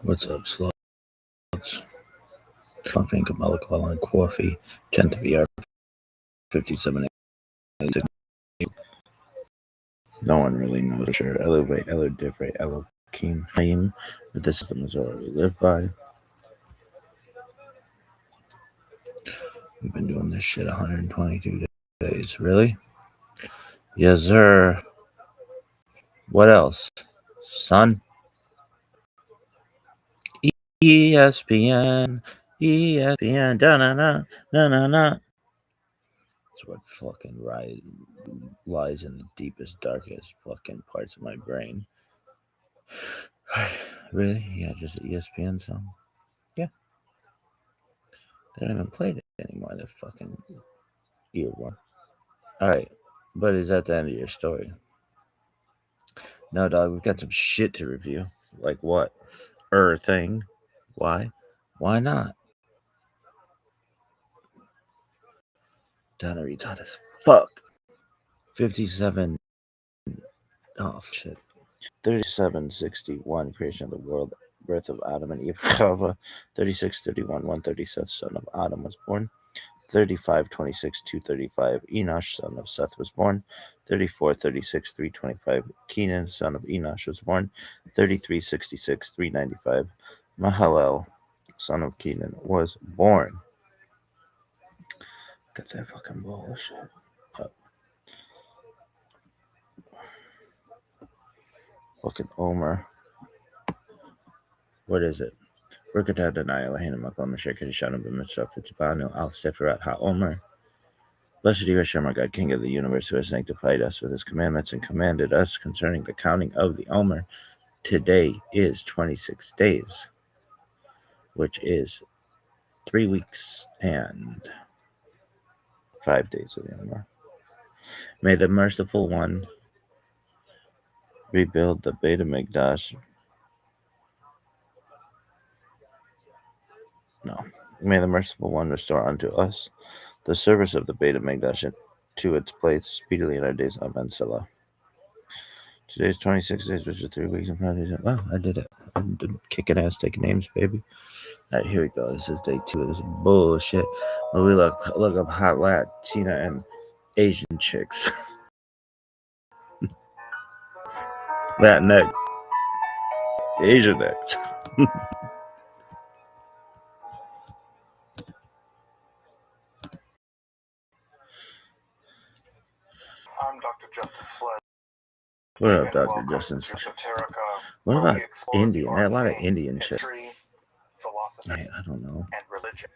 What's up, sluts? Pumping Kamala Kuala and Coffee, 10th VR 5786. No one really knows for sure. Elevate, Elo Different, Elo Keem Haim, but this is the Missouri we live by. We've been doing this shit 122 days. Really? Yes, sir. What else? Son? ESPN, da-na-na, na-na-na. That's what fucking lies in the deepest, darkest fucking parts of my brain. Really? Yeah, just an ESPN song. Yeah. They don't even play it anymore. They're fucking earworm. Alright. But is that the end of your story? No, dog, we've got some shit to review. Like what? Thing. Why? Why not? Donnery's hot as fuck. 57. Oh, shit. 3761, creation of the world, birth of Adam and Eve. 3631, 137th son of Adam was born. 3526, 235, Enosh, son of Seth, was born. 3436, 325, Kenan, son of Enosh, was born. 3366, 395, Mahalel, son of Kenan, was born. Got that fucking bullshit up. Fucking Omer. What is it? Rukata deny Elohim Maklam Meshach Shana B'Mitzvah Fitzvanu Al Sefirat HaOmer. Blessed are you, Hashem, our God, King of the universe, who has sanctified us with his commandments and commanded us concerning the counting of the Omer. Today is 26 days, which is 3 weeks and 5 days of the Omer. May the merciful one rebuild the Beit HaMikdash. No. May the merciful one restore unto us the service of the Beit HaMikdash to its place speedily in our days. Amen. Salah. Today's 26 days, which is 3 weeks and 5 days. Wow, I did it. I'm kicking ass, taking names, baby. All right, here we go. This is day 2 of this bullshit. Where we look up hot Latina and Asian chicks. Latinx. Asian X. I'm Dr. Justin Sledge. What up, Dr. Justin Sledge? What about Indian? There are a lot of Indian chicks. Philosophy, I don't know. and religion.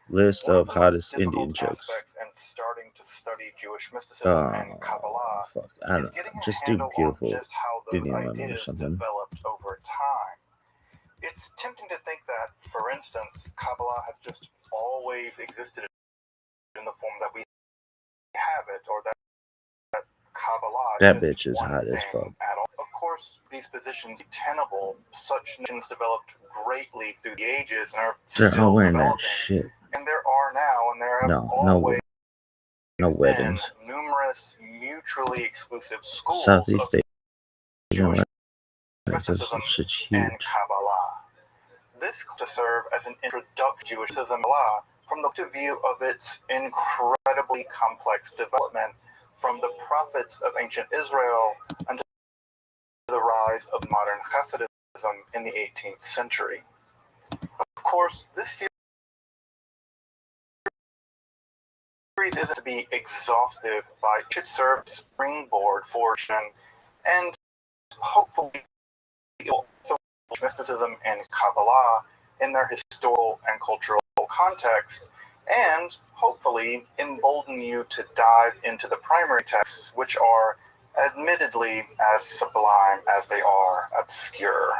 List of hottest Indian chicks. And starting to study Jewish mysticism and Kabbalah fuck. I don't know. Just do beautiful just how those Indian women or ideas something. developed over time. It's tempting to think that, for instance, Kabbalah has just always existed in the form that we have it, or that Kabbalah that bitch is hot as fuck. Of course, these positions are tenable. Such notions developed greatly through the ages and are They're still all wearing developing. that shit. And there are now, and there have always no weddings. Numerous mutually exclusive schools Southeast of Asian mysticism shit's huge. and Kabbalah. This to serve as an introduction to Jewish Kabbalah from the point of view of its incredibly complex development from the prophets of ancient Israel until the rise of modern Hasidism in the 18th century. Of course, this series isn't to be exhaustive, but it should serve as a springboard for and hopefully also mysticism and Kabbalah in their historical and cultural context, and hopefully embolden you to dive into the primary texts, which are admittedly as sublime as they are obscure.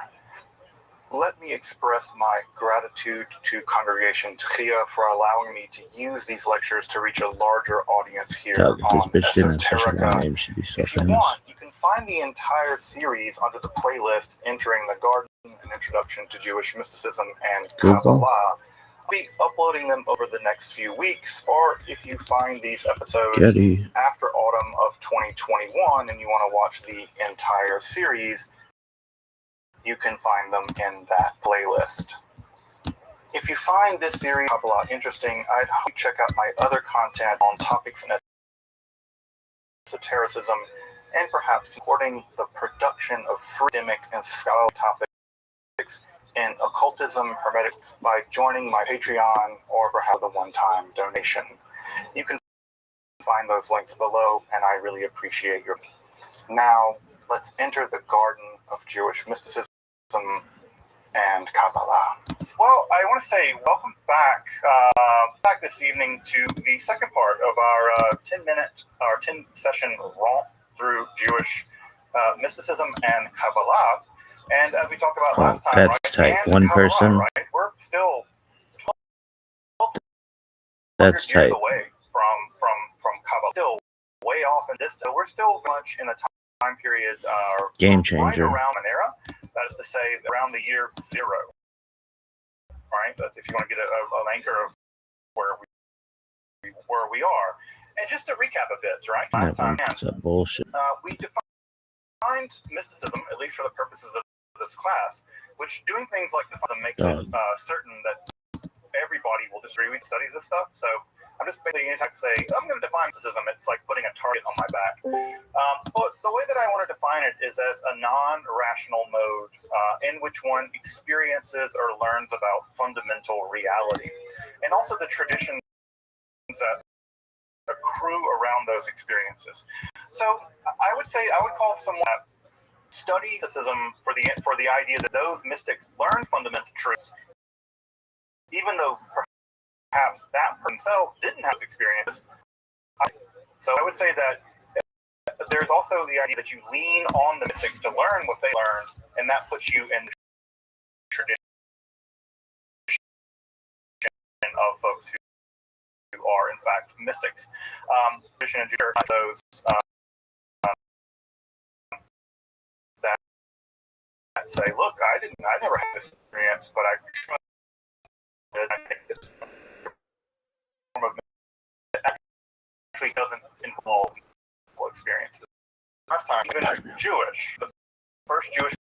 Let me express my gratitude to Congregation Tchia for allowing me to use these lectures to reach a larger audience here on Esoterica. If you want, you can find the entire series under the playlist Entering the Garden, an Introduction to Jewish Mysticism and Kabbalah. I'll be uploading them over the next few weeks, or if you find these episodes after autumn of 2021 and you want to watch the entire series, you can find them in that playlist. playlist. If you find this series a lot interesting, I'd hope you check out my other content on topics in esotericism and perhaps supporting the production of academic and scholarly topics in occultism, hermetic, by joining my Patreon or perhaps a one-time donation. You can find those links below, and I really appreciate your. Now, let's enter the garden of Jewish mysticism and Kabbalah. Well, I want to say welcome back this evening to the second part of our 10-session romp through Jewish mysticism and Kabbalah. And as we talked about last time, that's right? tight. And One Kabbalah, person. right? We're still 12 That's years tight. away from Kabbalah. Still way off in distance. So we're still much in a time period, Game changer. right around an era. That is to say, around the year 0. Right? That's if you want to get an anchor of where we are. And just to recap a bit, right? Last time, That's a bullshit. we defined mysticism, at least for the purposes of this class, which doing things like mysticism makes it certain that everybody will disagree with studies this stuff. So I'm just basically anytime to say, I'm going to define mysticism, it's like putting a target on my back. But the way that I want to define it is as a non-rational mode in which one experiences or learns about fundamental reality. And also the traditions that accrue around those experiences. So I would call someone that studies mysticism for the idea that those mystics learn fundamental truths, even though perhaps that himself didn't have those experiences. So I would say that there's also the idea that you lean on the mystics to learn what they learn, and that puts you in the tradition of folks who are in fact mystics. Tradition and those that say, look, I never had this experience, but I actually doesn't involve experiences. Last time, even Jewish, the first Jewish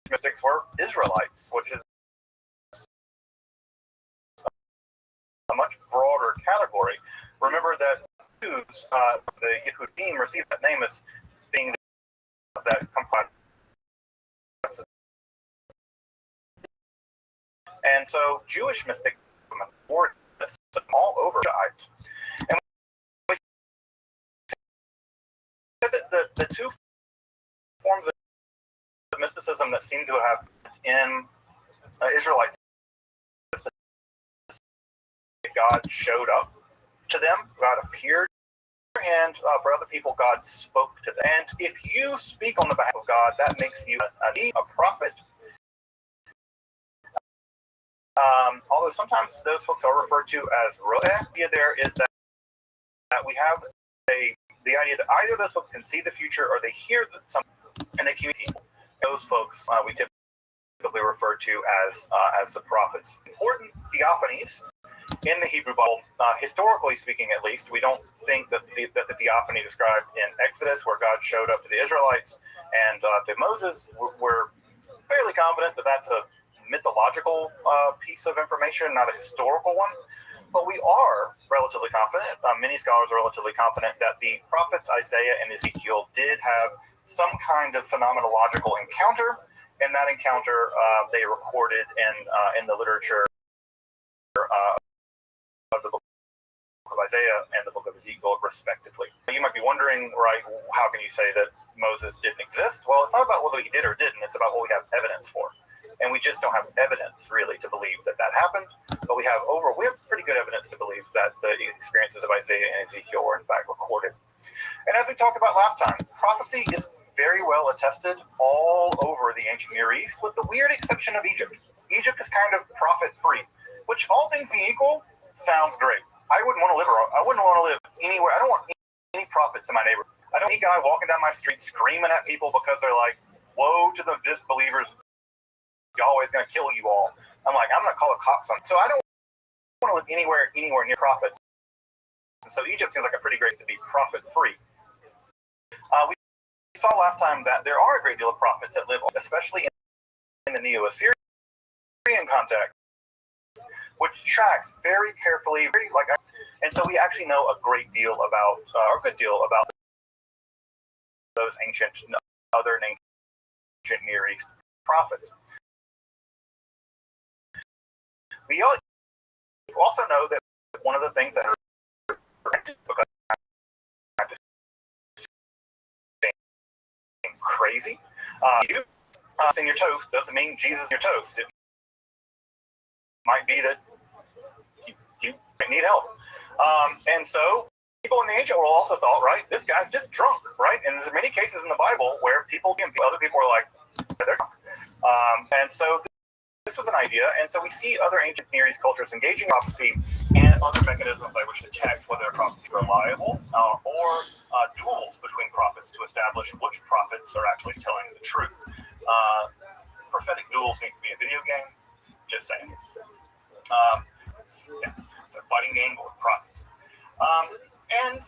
mystics were Israelites, which is a much broader category. Remember that Jews, the Yehudim, received that name as being that complex. And so Jewish mystics were all over Shiites. And we said that the two forms of mysticism that seem to have in Israelites, God showed up to them, God appeared, and for other people, God spoke to them. And if you speak on the behalf of God, that makes you a prophet. Although sometimes those folks are referred to as roeh. The idea there is that we have the idea that either those folks can see the future or they hear something and they communicate. Those folks we typically refer to as the prophets. Important theophanies in the Hebrew Bible, historically speaking at least, we don't think that the theophany described in Exodus, where God showed up to the Israelites and to Moses, we're fairly confident that that's a mythological piece of information, not a historical one. But we are relatively confident, many scholars are relatively confident, that the prophets Isaiah and Ezekiel did have some kind of phenomenological encounter, and that encounter they recorded in the literature of the book of Isaiah and the book of Ezekiel, respectively. You might be wondering, right, how can you say that Moses didn't exist? Well, it's not about whether he did or didn't, it's about what we have evidence for. And we just don't have evidence, really, to believe that happened. But we have pretty good evidence to believe that the experiences of Isaiah and Ezekiel were, in fact, recorded. And as we talked about last time, prophecy is very well attested all over the ancient Near East, with the weird exception of Egypt. Egypt is kind of prophet-free, which, all things being equal, sounds great. I wouldn't want to live anywhere. I don't want any prophets in my neighborhood. I don't need a guy walking down my street screaming at people because they're like, woe to the disbelievers, Yahweh's going to kill you all. I'm like, I'm going to call the cops on. So I don't want to live anywhere near prophets. And so Egypt seems like a pretty great place to be prophet-free. We saw last time that there are a great deal of prophets that live, especially in the Neo-Assyrian context, which tracks very carefully, and so we actually know a great deal about, or a good deal about those other ancient Near East prophets. We also know that one of the things that are crazy, you in your toast doesn't mean Jesus in your toast. It might be that you need help. And so people in the ancient world also thought, right, this guy's just drunk, right? And there's many cases in the Bible where other people are like, they're drunk. And so this was an idea. And so we see other ancient Near East cultures engaging prophecy and other mechanisms by which to detect whether a prophecy is reliable or duels between prophets to establish which prophets are actually telling the truth. Prophetic duels need to be a video game. Just saying. It's a fighting game with prophets. And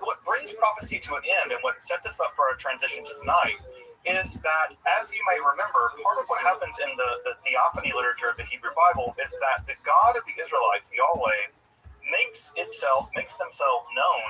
what brings prophecy to an end and what sets us up for our transition tonight is that, as you may remember, part of what happens in the theophany literature of the Hebrew Bible is that the God of the Israelites, Yahweh, makes himself known